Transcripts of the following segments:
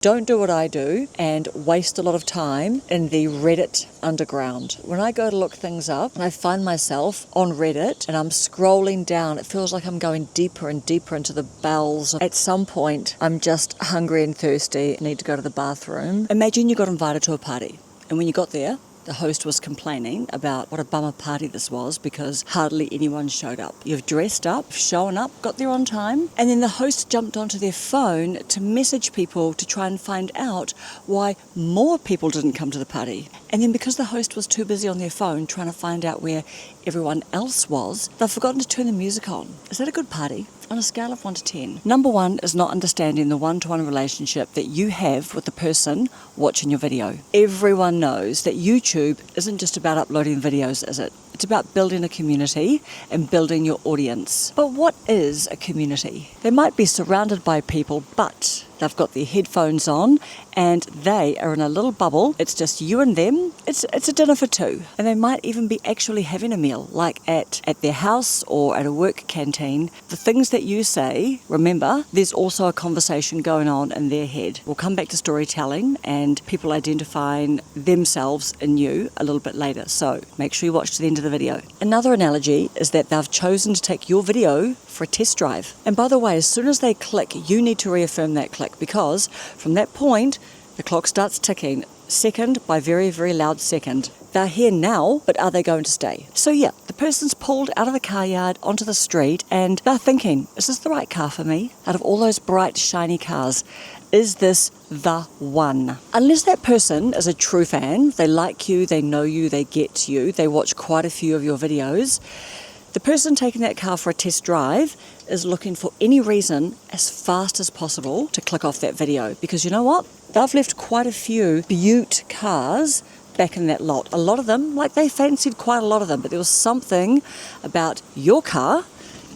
Don't do what I do and waste a lot of time in the Reddit underground. When I go to look things up and I find myself on Reddit and I'm scrolling down, it feels like I'm going deeper and deeper into the bowels. At some point, I'm just hungry and thirsty, need to go to the bathroom. Imagine you got invited to a party, and when you got there, the host was complaining about what a bummer party this was because hardly anyone showed up. You've dressed up, shown up, got there on time, and then the host jumped onto their phone to message people to try and find out why more people didn't come to the party. And then because the host was too busy on their phone trying to find out where everyone else was, they've forgotten to turn the music on. Is that a good party? On a scale of 1 to 10. Number 1 is not understanding the one-to-one relationship that you have with the person watching your video. Everyone knows that YouTube isn't just about uploading videos, is it? It's about building a community and building your audience. But what is a community? They might be surrounded by people, but they've got their headphones on and they are in a little bubble. It's just you and them. It's a dinner for two. And they might even be actually having a meal, like at their house or at a work canteen. The things that you say, remember, there's also a conversation going on in their head. We'll come back to storytelling and people identifying themselves in you a little bit later. So make sure you watch to the end of the video. Another analogy is that they've chosen to take your video for a test drive. And by the way, as soon as they click, you need to reaffirm that click, because from that point, the clock starts ticking, second by very, very loud second. They're here now, but are they going to stay? So yeah, the person's pulled out of the car yard onto the street and they're thinking, is this the right car for me? Out of all those bright, shiny cars, is this the one? Unless that person is a true fan, they like you, they know you, they get you, they watch quite a few of your videos, the person taking that car for a test drive is looking for any reason as fast as possible to click off that video. Because you know what? They've left quite a few beaut cars back in that lot. A lot of them, like they fancied quite a lot of them, but there was something about your car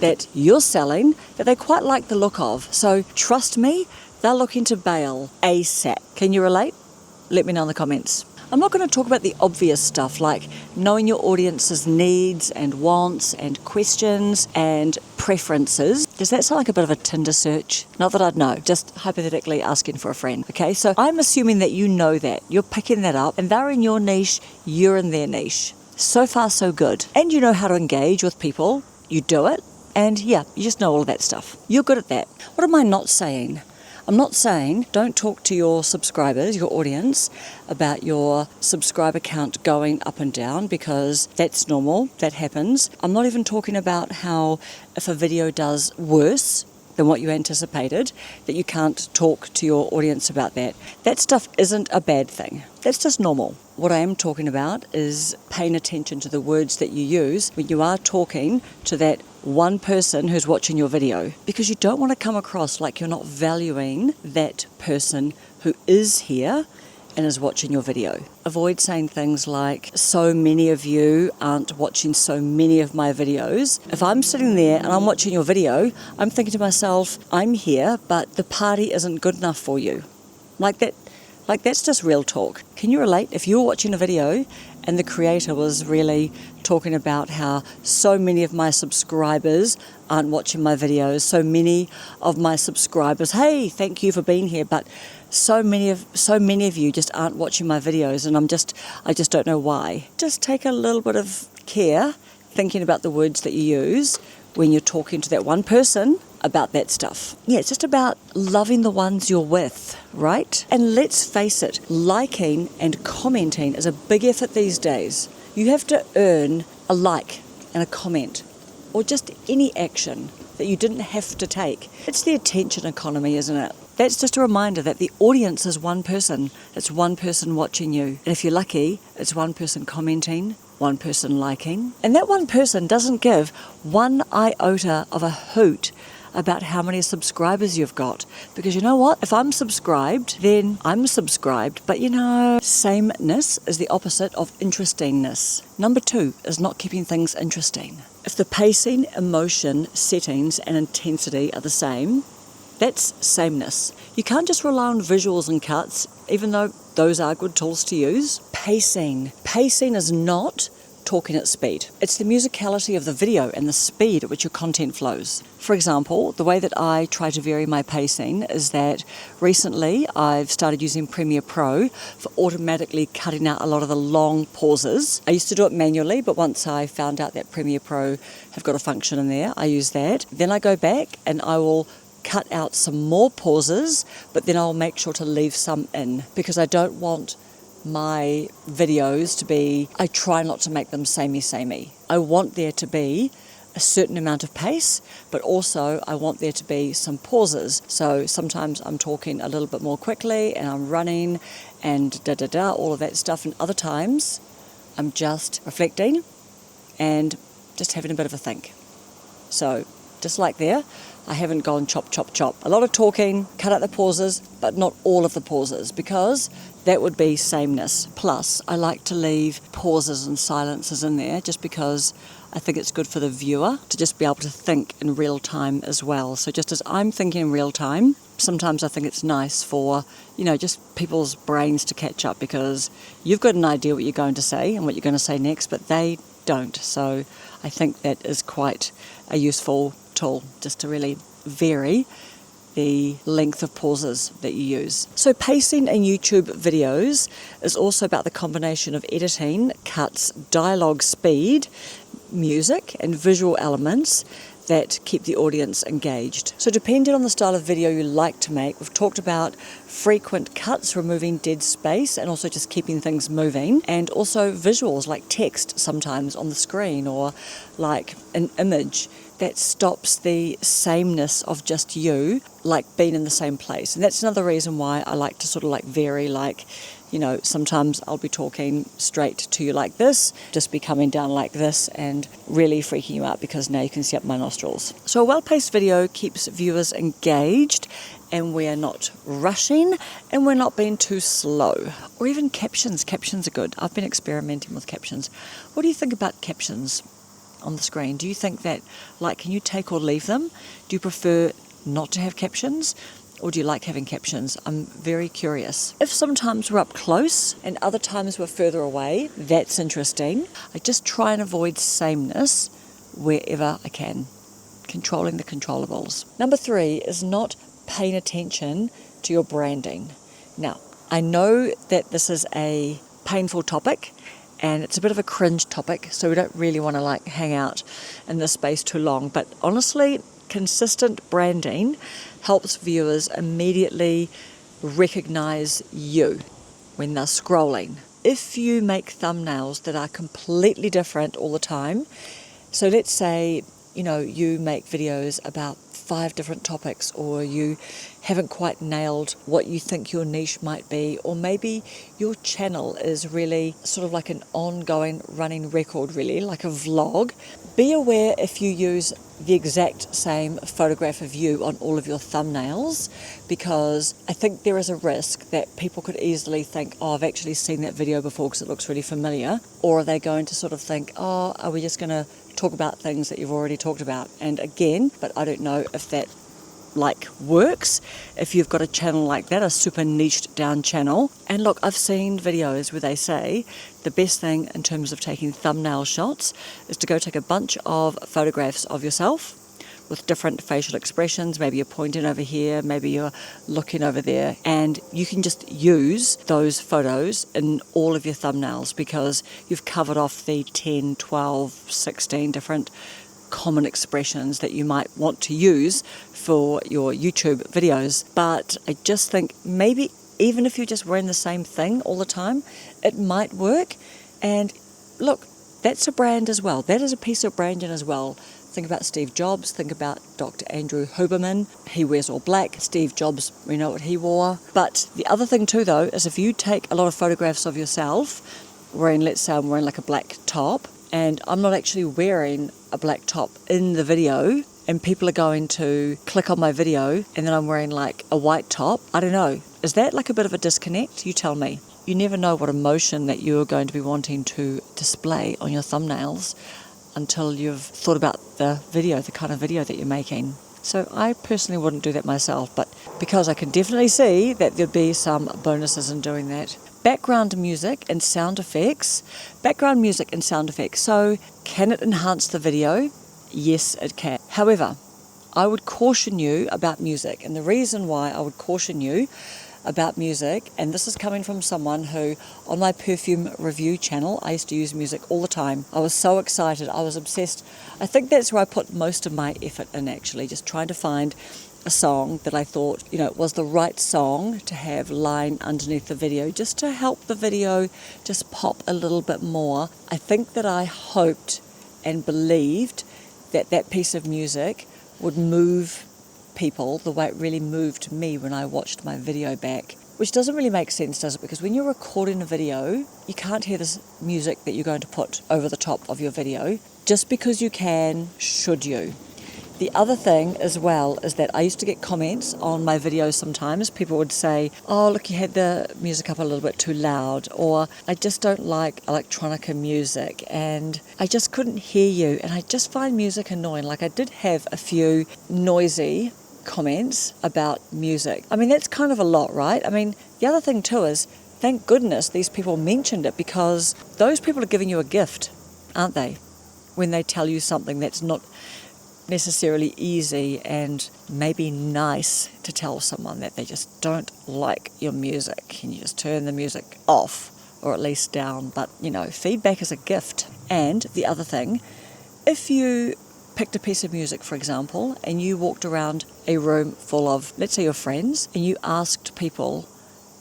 that you're selling that they quite like the look of. So trust me, they're looking to bail ASAP. Can you relate? Let me know in the comments. I'm not going to talk about the obvious stuff like knowing your audience's needs and wants and questions and preferences. Does that sound like a bit of a Tinder search? Not that I'd know, just hypothetically asking for a friend. Okay, so I'm assuming that you know that. You're picking that up and they're in your niche, you're in their niche. So far, so good. And you know how to engage with people. You do it. And yeah, you just know all of that stuff. You're good at that. What am I not saying? I'm not saying don't talk to your subscribers, your audience, about your subscriber count going up and down, because that's normal, that happens. I'm not even talking about how if a video does worse than what you anticipated, that you can't talk to your audience about that. That stuff isn't a bad thing. That's just normal. What I am talking about is paying attention to the words that you use when you are talking to that one person who's watching your video, because you don't want to come across like you're not valuing that person who is here and is watching your video. Avoid saying things like, so many of you aren't watching so many of my videos. If I'm sitting there and I'm watching your video, I'm thinking to myself, I'm here, but the party isn't good enough for you. Like that's just real talk. Can you relate? If you're watching a video and the creator was really talking about how so many of my subscribers aren't watching my videos, so many of my subscribers, hey, thank you for being here, but so many of you just aren't watching my videos, and I just don't know why. Just take a little bit of care thinking about the words that you use when you're talking to that one person about that stuff. Yeah, it's just about loving the ones you're with, right? And let's face it, liking and commenting is a big effort these days. You have to earn a like and a comment, or just any action that you didn't have to take. It's the attention economy, isn't it? That's just a reminder that the audience is one person. It's one person watching you. And if you're lucky, it's one person commenting, one person liking. And that one person doesn't give one iota of a hoot about how many subscribers you've got. Because you know what? If I'm subscribed, then I'm subscribed. But you know, sameness is the opposite of interesting-ness. Number 2 is not keeping things interesting. If the pacing, emotion, settings, and intensity are the same, that's sameness. You can't just rely on visuals and cuts, even though those are good tools to use. Pacing. Pacing is not talking at speed. It's the musicality of the video and the speed at which your content flows. For example, the way that I try to vary my pacing is that recently I've started using Premiere Pro for automatically cutting out a lot of the long pauses. I used to do it manually, but once I found out that Premiere Pro have got a function in there, I use that. Then I go back and I will cut out some more pauses, but then I'll make sure to leave some in because I don't want my videos to be, I try not to make them samey. I want there to be a certain amount of pace, but also I want there to be some pauses. So sometimes I'm talking a little bit more quickly and I'm running and all of that stuff. And other times I'm just reflecting and just having a bit of a think. So just like there, I haven't gone chop. A lot of talking, cut out the pauses, but not all of the pauses because that would be sameness. Plus, I like to leave pauses and silences in there just because I think it's good for the viewer to just be able to think in real time as well. So just as I'm thinking in real time, sometimes I think it's nice for, just people's brains to catch up because you've got an idea what you're going to say and what you're going to say next, but they don't. So I think that is quite a useful tool just to really vary the length of pauses that you use. So pacing in YouTube videos is also about the combination of editing, cuts, dialogue speed, music and visual elements that keep the audience engaged. So depending on the style of video you like to make, we've talked about frequent cuts, removing dead space and also just keeping things moving, and also visuals like text sometimes on the screen or like an image that stops the sameness of just you, like being in the same place. And that's another reason why I like to sort of like vary, sometimes I'll be talking straight to you like this, just be coming down like this and really freaking you out because now you can see up my nostrils. So a well-paced video keeps viewers engaged and we're not rushing and we're not being too slow. Or even captions. Captions are good. I've been experimenting with captions. What do you think about captions on the screen? Do you think that, can you take or leave them? Do you prefer not to have captions? Or do you like having captions? I'm very curious. If sometimes we're up close and other times we're further away, that's interesting. I just try and avoid sameness wherever I can. Controlling the controllables. Number 3 is not paying attention to your branding. Now, I know that this is a painful topic and it's a bit of a cringe topic, so we don't really want to hang out in this space too long. But honestly, consistent branding helps viewers immediately recognize you when they're scrolling. If you make thumbnails that are completely different all the time, so let's say, you make videos about 5 different topics, or you haven't quite nailed what you think your niche might be, or maybe your channel is really sort of like an ongoing running record, really like a vlog. Be aware if you use the exact same photograph of you on all of your thumbnails, because I think there is a risk that people could easily think, oh, I've actually seen that video before because it looks really familiar, or are they going to sort of think, oh, are we just going to talk about things that you've already talked about? And again, but I don't know if that works if you've got a channel like that, a super niched down channel. And look, I've seen videos where they say the best thing in terms of taking thumbnail shots is to go take a bunch of photographs of yourself with different facial expressions. Maybe you're pointing over here, maybe you're looking over there, and you can just use those photos in all of your thumbnails because you've covered off the 10, 12, 16 different common expressions that you might want to use for your YouTube videos. But I just think maybe even if you're just wearing the same thing all the time, it might work. And look, that's a brand as well. That is a piece of branding as well. Think about Steve Jobs, think about Dr. Andrew Huberman. He wears all black. Steve Jobs, we know what he wore. But the other thing too though, is if you take a lot of photographs of yourself wearing, let's say I'm wearing like a black top, and I'm not actually wearing a black top in the video, and people are going to click on my video and then I'm wearing like a white top, I don't know. Is that like a bit of a disconnect? You tell me. You never know what emotion that you're going to be wanting to display on your thumbnails until you've thought about the video, the kind of video that you're making. So I personally wouldn't do that myself, but because I can definitely see that there'd be some bonuses in doing that. Background music and sound effects. Background music and sound effects. So can it enhance the video? Yes, it can. However, I would caution you about music. And the reason why I would caution you about music, and this is coming from someone who, on my perfume review channel, I used to use music all the time. I was so excited. I was obsessed. I think that's where I put most of my effort in, actually, just trying to find a song that I thought, was the right song to have lying underneath the video, just to help the video just pop a little bit more. I think that I hoped and believed that that piece of music would move people the way it really moved me when I watched my video back. Which doesn't really make sense, does it? Because when you're recording a video, you can't hear this music that you're going to put over the top of your video. Just because you can, should you? The other thing as well is that I used to get comments on my videos sometimes. People would say, oh, look, you had the music up a little bit too loud, or I just don't like electronica music and I just couldn't hear you and I just find music annoying. Like I did have a few noisy comments about music. I mean, that's kind of a lot, right? I mean, the other thing too is, thank goodness these people mentioned it, because those people are giving you a gift, aren't they? When they tell you something that's not necessarily easy and maybe nice to tell someone, that they just don't like your music and you just turn the music off or at least down. But, feedback is a gift. And the other thing, if you picked a piece of music, for example, and you walked around a room full of, let's say, your friends, and you asked people,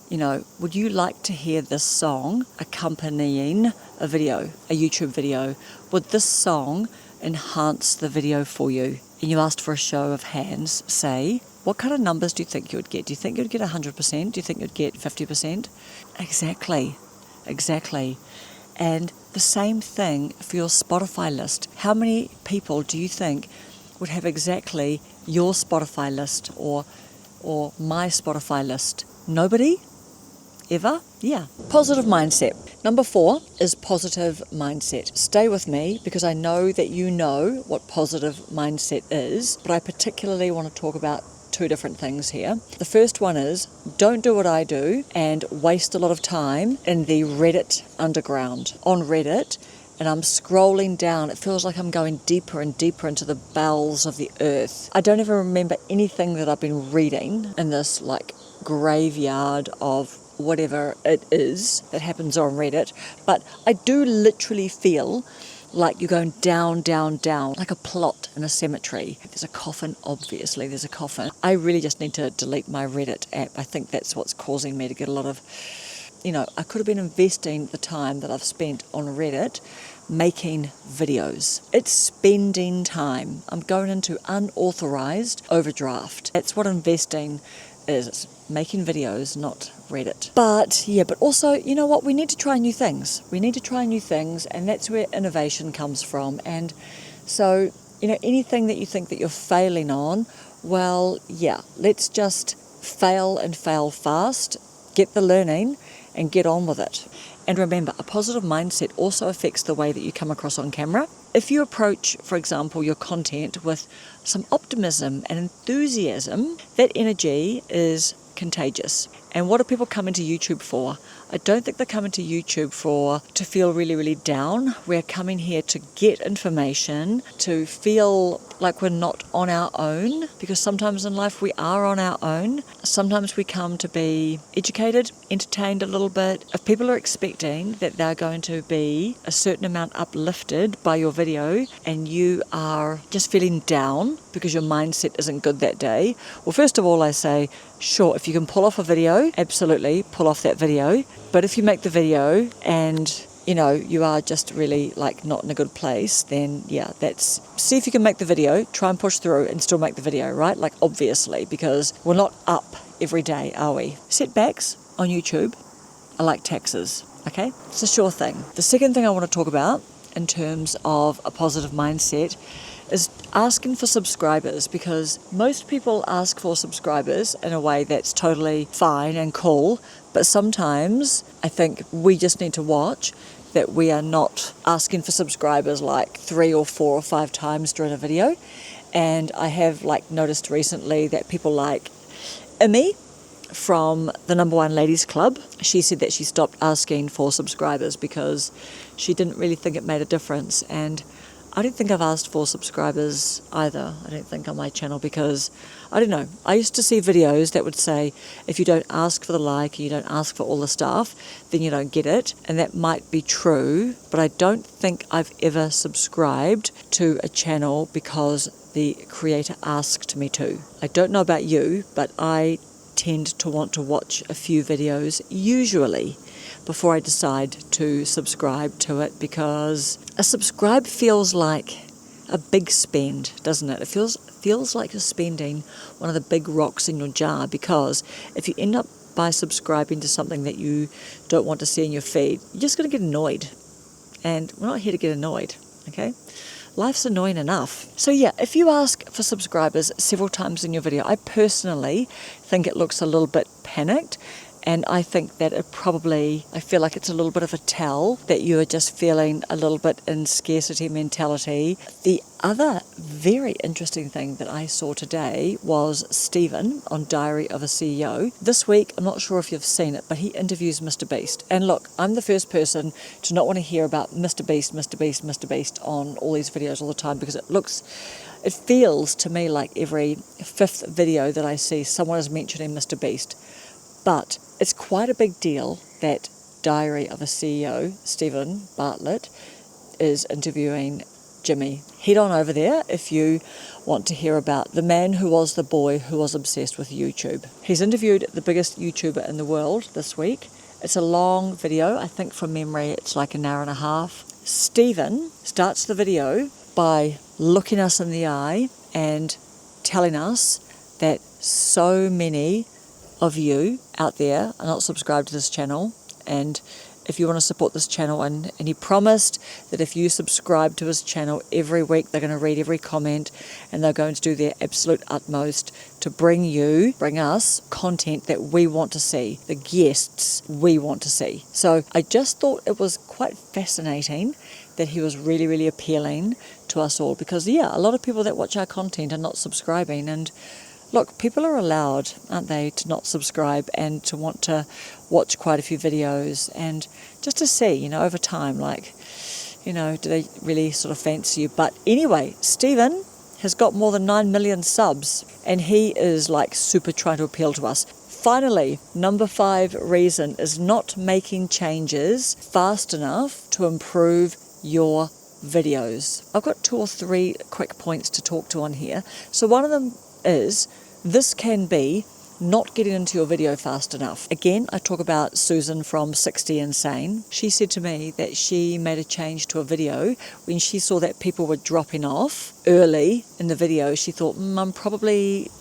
would you like to hear this song accompanying a video, a YouTube video? Would this song enhance the video for you? And you asked for a show of hands, say, what kind of numbers do you think you would get? Do you think you'd get 100%? Do you think you'd get 50%? Exactly. And the same thing for your Spotify list. How many people do you think would have exactly your Spotify list or my Spotify list? Nobody? Ever? Yeah. Positive mindset. Number 4 is positive mindset. Stay with me because I know that you know what positive mindset is, but I particularly want to talk about 2 different things here. The first one is, don't do what I do and waste a lot of time in the Reddit underground. On Reddit, and I'm scrolling down, it feels like I'm going deeper and deeper into the bowels of the earth. I don't even remember anything that I've been reading in this graveyard of whatever it is that happens on Reddit, but I do literally feel like you're going down, down, down, like a plot in a cemetery. There's a coffin, obviously there's a coffin. I really just need to delete my Reddit app. I think that's what's causing me to get a lot of, I could have been investing the time that I've spent on Reddit making videos. It's spending time. I'm going into unauthorized overdraft. That's what investing is. It's making videos, not Reddit. But also, you know what? We need to try new things. And that's where innovation comes from. And so, anything that you think that you're failing on, let's just fail and fail fast, get the learning, and get on with it. And remember, a positive mindset also affects the way that you come across on camera. If you approach, for example, your content with some optimism and enthusiasm, that energy is contagious. And what do people come into YouTube for? I don't think they're coming to YouTube to feel really, really down. We're coming here to get information, to feel like we're not on our own, because sometimes in life we are on our own. Sometimes we come to be educated, entertained a little bit. If people are expecting that they're going to be a certain amount uplifted by your video and you are just feeling down because your mindset isn't good that day, well, first of all, I say, sure, if you can pull off a video, absolutely pull off that video. But if you make the video and you are just really not in a good place, then see if you can make the video, try and push through and still make the video, right? Obviously, because we're not up every day, are we? Setbacks on YouTube are like taxes, okay? It's a sure thing. The second thing I want to talk about in terms of a positive mindset is asking for subscribers, because most people ask for subscribers in a way that's totally fine and cool, but sometimes I think we just need to watch that we are not asking for subscribers 3 or 4 or 5 times during a video, And I have noticed recently that people like Imi from the #1 Ladies Club. She said that she stopped asking for subscribers because she didn't really think it made a difference. And I don't think I've asked for subscribers either, I don't think, on my channel, because, I don't know, I used to see videos that would say, if you don't ask for the like, and you don't ask for all the stuff, then you don't get it, and that might be true, but I don't think I've ever subscribed to a channel because the creator asked me to. I don't know about you, but I tend to want to watch a few videos, usually, before I decide to subscribe to it, because a subscribe feels like a big spend, doesn't it? It feels like you're spending one of the big rocks in your jar, because if you end up by subscribing to something that you don't want to see in your feed, you're just going to get annoyed. And we're not here to get annoyed, okay? Life's annoying enough. So yeah, if you ask for subscribers several times in your video, I personally think it looks a little bit panicked. And I think that I feel like it's a little bit of a tell that you are just feeling a little bit in scarcity mentality. The other very interesting thing that I saw today was Stephen on Diary of a CEO. This week, I'm not sure if you've seen it, but he interviews Mr. Beast. And look, I'm the first person to not want to hear about Mr. Beast on all these videos all the time, because it feels to me like every fifth video that I see, someone is mentioning Mr. Beast. But it's quite a big deal that Diary of a CEO, Stephen Bartlett, is interviewing Jimmy. Head on over there if you want to hear about the man who was the boy who was obsessed with YouTube. He's interviewed the biggest YouTuber in the world this week. It's a long video. I think from memory it's like an hour and a half. Stephen starts the video by looking us in the eye and telling us that so many of you out there are not subscribed to this channel, and if you want to support this channel, and he promised that if you subscribe to his channel every week, they're going to read every comment and they're going to do their absolute utmost to bring us content that we want to see, the guests we want to see. So I just thought it was quite fascinating that he was really, really appealing to us all, because a lot of people that watch our content are not subscribing. And look, people are allowed, aren't they, to not subscribe and to want to watch quite a few videos, and just to see, over time, do they really sort of fancy you? But anyway, Stephen has got more than 9 million subs, and he is super trying to appeal to us. Finally, number 5 reason is not making changes fast enough to improve your videos. I've got 2 or 3 quick points to talk to on here. So one of them is, this can be not getting into your video fast enough. Again, I talk about Susan from 60 Insane. She said to me that she made a change to a video when she saw that people were dropping off early in the video. She thought, I'm probably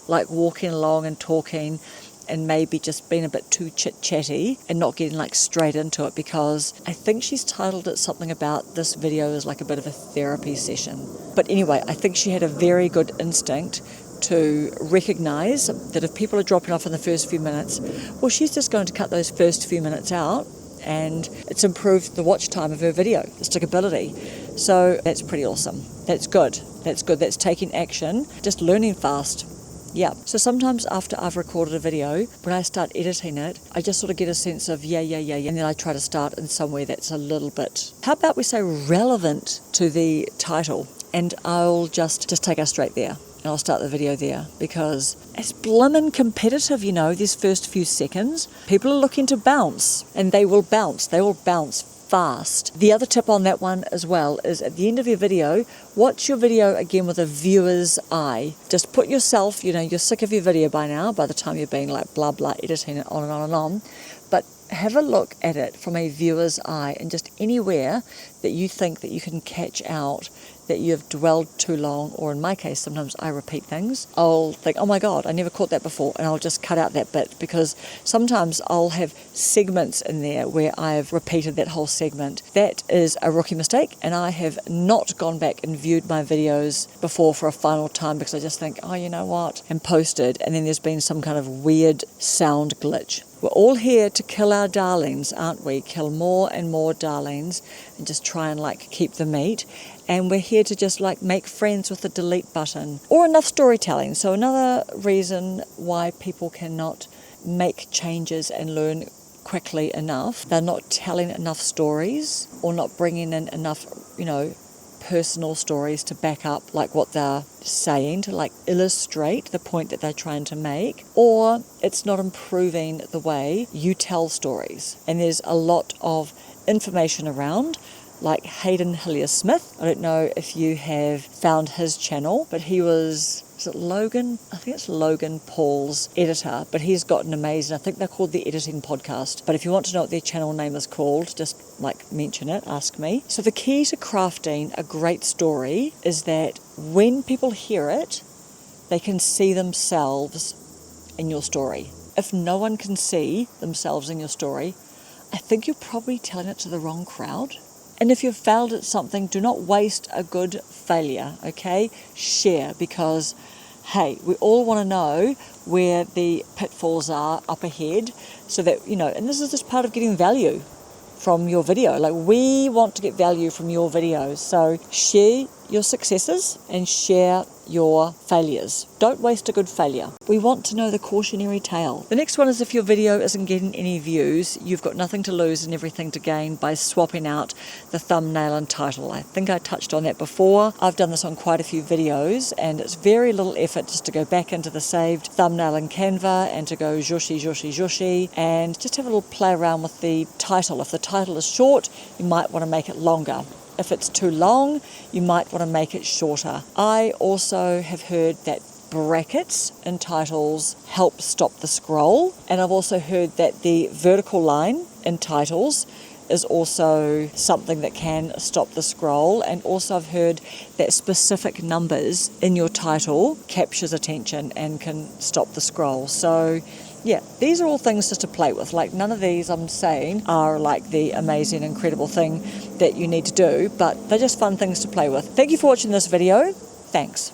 walking along and talking and maybe just being a bit too chit-chatty and not getting straight into it, because I think she's titled it something about this video is like a bit of a therapy session. But anyway, I think she had a very good instinct to recognise that if people are dropping off in the first few minutes, well, she's just going to cut those first few minutes out, and it's improved the watch time of her video, the stickability. So that's pretty awesome. That's good. That's taking action, just learning fast. Yeah. So sometimes after I've recorded a video, when I start editing it, I just sort of get a sense of yeah, and then I try to start in somewhere that's a little bit, how about we say, relevant to the title, and I'll just take us straight there. And I'll start the video there, because it's blimmin' competitive, these first few seconds. People are looking to bounce, and they will bounce fast. The other tip on that one as well is, at the end of your video, watch your video again with a viewer's eye. Just put yourself, you're sick of your video by now, by the time you're being blah blah editing it on and on and on, but have a look at it from a viewer's eye, and just anywhere that you think that you can catch out that you have dwelled too long, or in my case, sometimes I repeat things. I'll think, oh my God, I never caught that before, and I'll just cut out that bit, because sometimes I'll have segments in there where I've repeated that whole segment. That is a rookie mistake, and I have not gone back and viewed my videos before for a final time, because I just think, oh, you know what, and posted, and then there's been some kind of weird sound glitch. We're all here to kill our darlings, aren't we? Kill more and more darlings and just try and like keep the meat. And we're here to just like make friends with the delete button or enough storytelling. So another reason why people cannot make changes and learn quickly enough, they're not telling enough stories or not bringing in enough, personal stories to back up like what they're saying, to like illustrate the point that they're trying to make, or it's not improving the way you tell stories. And there's a lot of information around, like Hayden Hillier-Smith. I don't know if you have found his channel, but he was it Logan? I think it's Logan Paul's editor, but he's got an amazing, I think they're called the Editing Podcast. But if you want to know what their channel name is called, just like mention it, ask me. So the key to crafting a great story is that when people hear it, they can see themselves in your story. If no one can see themselves in your story, I think you're probably telling it to the wrong crowd. And if you've failed at something, do not waste a good failure, okay? Share, because, hey, we all want to know where the pitfalls are up ahead so that, and this is just part of getting value from your video. Like, we want to get value from your videos. So share your successes and share your failures. Don't waste a good failure. We want to know the cautionary tale. The next one is if your video isn't getting any views, you've got nothing to lose and everything to gain by swapping out the thumbnail and title. I think I touched on that before. I've done this on quite a few videos, and it's very little effort just to go back into the saved thumbnail in Canva and to go zhoshi, and just have a little play around with the title. If the title is short, you might want to make it longer. If it's too long, you might want to make it shorter. I also have heard that brackets in titles help stop the scroll, and I've also heard that the vertical line in titles is also something that can stop the scroll, and also I've heard that specific numbers in your title captures attention and can stop the scroll. So yeah, these are all things just to play with. Like, none of these I'm saying are like the amazing, incredible thing that you need to do, but they're just fun things to play with. Thank you for watching this video. Thanks.